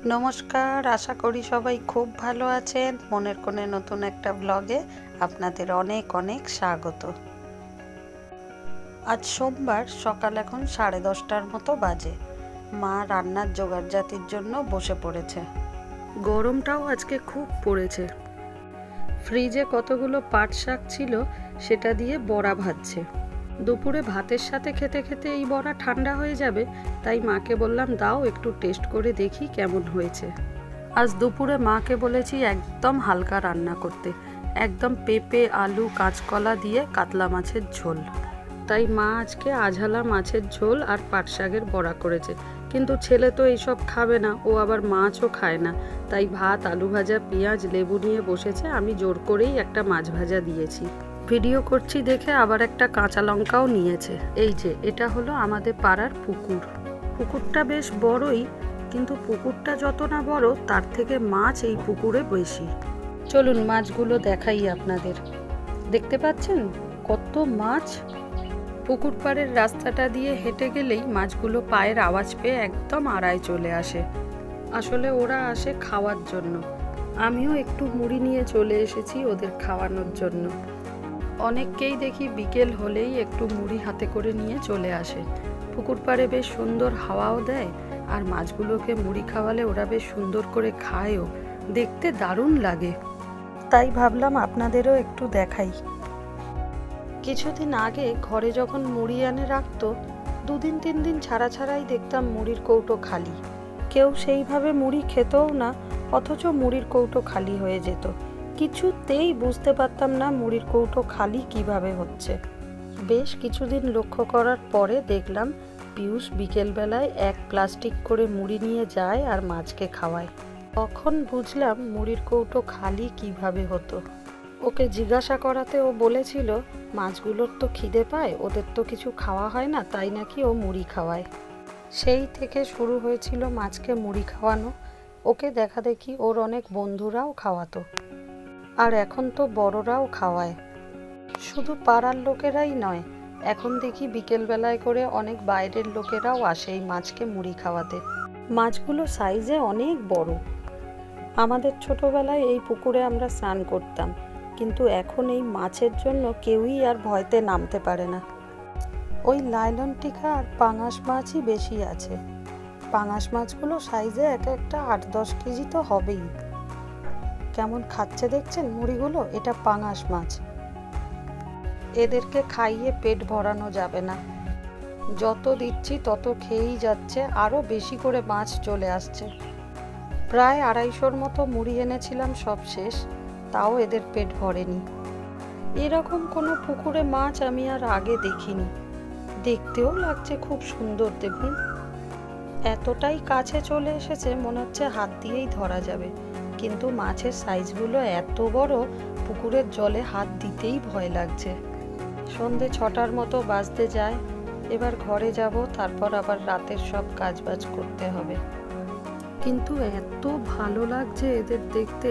নমস্কার, আশা করি সবাই খুব ভালো আছেন। মনের কোণে নতুন একটা ব্লগে আপনাদের অনেক অনেক স্বাগত। আজ সোমবার, সকাল এখন 10:30টার মতো বাজে। মা রান্নার জোগাড়জাতির জন্য বসে পড়েছে। গরমটাও আজকে খুব পড়েছে। ফ্রিজে কতগুলো পাট শাক ছিল, সেটা দিয়ে বড়া ভাজছে। দুপুরে ভাতের সাথে খেতে খেতে এই বড়া ঠান্ডা হয়ে যাবে, তাই মাকে বললাম দাও একটু টেস্ট করে দেখি কেমন হয়েছে। আজ দুপুরে মাকে বলেছি একদম হালকা রান্না করতে, একদম পেঁপে, আলু, কাঁচকলা দিয়ে কাতলা মাছের ঝোল। তাই মা আজকে আঝালা মাছের ঝোল আর পাট শাকের বড়া করেছে। কিন্তু ছেলে তো এইসব খাবে না, ও আবার মাছও খায় না। তাই ভাত, আলু ভাজা, পেঁয়াজ, লেবু নিয়ে বসেছে। আমি জোর করেই একটা মাছ ভাজা দিয়েছি। ভিডিও করছি দেখে আবার একটা কাঁচা লঙ্কাও নিয়েছে। এই যে এটা হলো আমাদের পাড়ার পুকুর। পুকুরটা বেশ বড়ই, কিন্তু পুকুরটা যত না বড় তার থেকে মাছ এই পুকুরে বেশি। চলুন মাছগুলো দেখাই আপনাদের। দেখতে পাচ্ছেন কত মাছ। পুকুর পাড়ের রাস্তাটা দিয়ে হেঁটে গেলেই মাছগুলো পায়ের আওয়াজ পেয়ে একদম আড়ায় চলে আসে। আসলে ওরা আসে খাওয়ার জন্য। আমিও একটু মুড়ি নিয়ে চলে এসেছি ওদের খাওয়ানোর জন্য। অনেককেই দেখি বিকেল হলেই একটু মুড়ি হাতে করে নিয়ে চলে আসে। পুকুর পাড়ে বেশ সুন্দর হাওয়াও দেয়, আর মাছগুলোকে মুড়ি খাওয়ালে ওরা বেশ সুন্দর করে খায়ও। দেখতে দারুণ লাগে। তাই ভাবলাম আপনাদেরও একটু দেখাই। কিছুদিন আগে ঘরে যখন মুড়ি এনে রাখতো, 2-3 দিন ছাড়া ছাড়াই দেখতাম মুড়ির কৌটো খালি। কেউ সেইভাবে মুড়ি খেতেও না, অথচ মুড়ির কৌটো খালি হয়ে যেত। কিছুতেই বুঝতে পারতাম না মুড়ির কৌটো খালি কিভাবে হচ্ছে। বেশ কিছুদিন লক্ষ্য করার পরে দেখলাম পিয়ুষ বিকেলবেলায় এক প্লাস্টিক করে মুড়ি নিয়ে যায় আর মাছকে খাওয়ায়। তখন বুঝলাম মুড়ির কৌটো খালি কিভাবে হতো। ওকে জিজ্ঞাসা করাতে ও বলেছিল মাছগুলোর তো খিদে পায়, ওদের তো কিছু খাওয়া হয় না, তাই নাকি ও মুড়ি খাওয়ায়। সেই থেকে শুরু হয়েছিল মাছকে মুড়ি খাওয়ানো। ওকে দেখা দেখি ওর অনেক বন্ধুরাও খাওয়াতো, আর এখন তো বড়রাও খাওয়ায়। শুধু পাড়ার লোকেরাই নয়, এখন দেখি বিকেলবেলায় করে অনেক বাইরের লোকেরাও আসে এই মাছকে মুড়ি খাওয়াতে। মাছগুলো সাইজে অনেক বড়। আমাদের ছোটবেলায় এই পুকুরে আমরা স্নান করতাম, কিন্তু এখন এই মাছের জন্য কেউই আর ভয়তে নামতে পারে না। ওই লাইলন টিকা আর পাঙাশ মাছই বেশি আছে। পাঙাশ মাছগুলো সাইজে একটা 8-10 কেজি তো হবেই। কেমন খাচ্ছে দেখছেন মুড়িগুলো? এটা পাঙাশ মাছ। এদেরকে খাইয়ে পেট ভরানো যাবে না। যত দিচ্ছি তত খেয়েই যাচ্ছে, আরও বেশি করে মাছ চলে আসছে। প্রায় 250-র মতো মুড়ি এনেছিলাম, সব শেষ, তাও এদের পেট ভরেনি। এরকম কোনো পুকুরে মাছ আমি আর আগে দেখিনি। দেখতেও লাগছে খুব সুন্দর। দেখুন, এতটাই কাছে চলে এসেছে, মনে হচ্ছে হাত দিয়েই ধরা যাবে। কিন্তু মাছের সাইজগুলো এত বড়, পুকুরের জলে হাত দিতেই ভয় লাগছে। সন্ধে 6টার মতো বাজতে যায়। এবার ঘরে যাব, তারপর আবার রাতের সব কাজবাজ করতে হবে। কিন্তু এত ভালো লাগছে এদের দেখতে,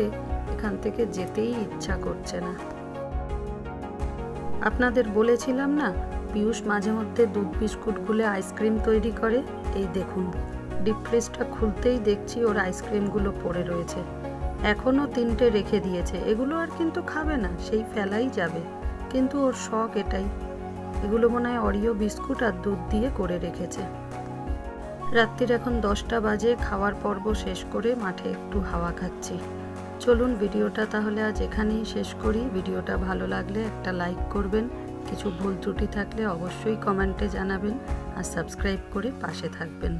এখান থেকে যেতেই ইচ্ছা করছে না। আপনাদের বলেছিলাম না, পিয়ুষ মাঝে মধ্যে দুধ বিস্কুট গুলে আইসক্রিম তৈরি করে। এই দেখুন, ডিপ ফ্রিজটা খুলতেই দেখছি ওর আইসক্রিমগুলো পড়ে রয়েছে। এখনও 3টে রেখে দিয়েছে। এগুলো আর কিন্তু খাবে না, সেই ফেলাই যাবে। কিন্তু ওর শখ এটাই। এগুলো মনে হয় অরিও বিস্কুট আর দুধ দিয়ে করে রেখেছে। রাত্রির এখন 10টা বাজে। খাওয়ার পর্ব শেষ করে মাঠে একটু হাওয়া খাচ্ছি। চলুন ভিডিওটা তাহলে আজ এখানেই শেষ করি। ভিডিওটা ভালো লাগলে একটা লাইক করবেন, কিছু ভুল ত্রুটি থাকলে অবশ্যই কমেন্টে জানাবেন, আর সাবস্ক্রাইব করে পাশে থাকবেন।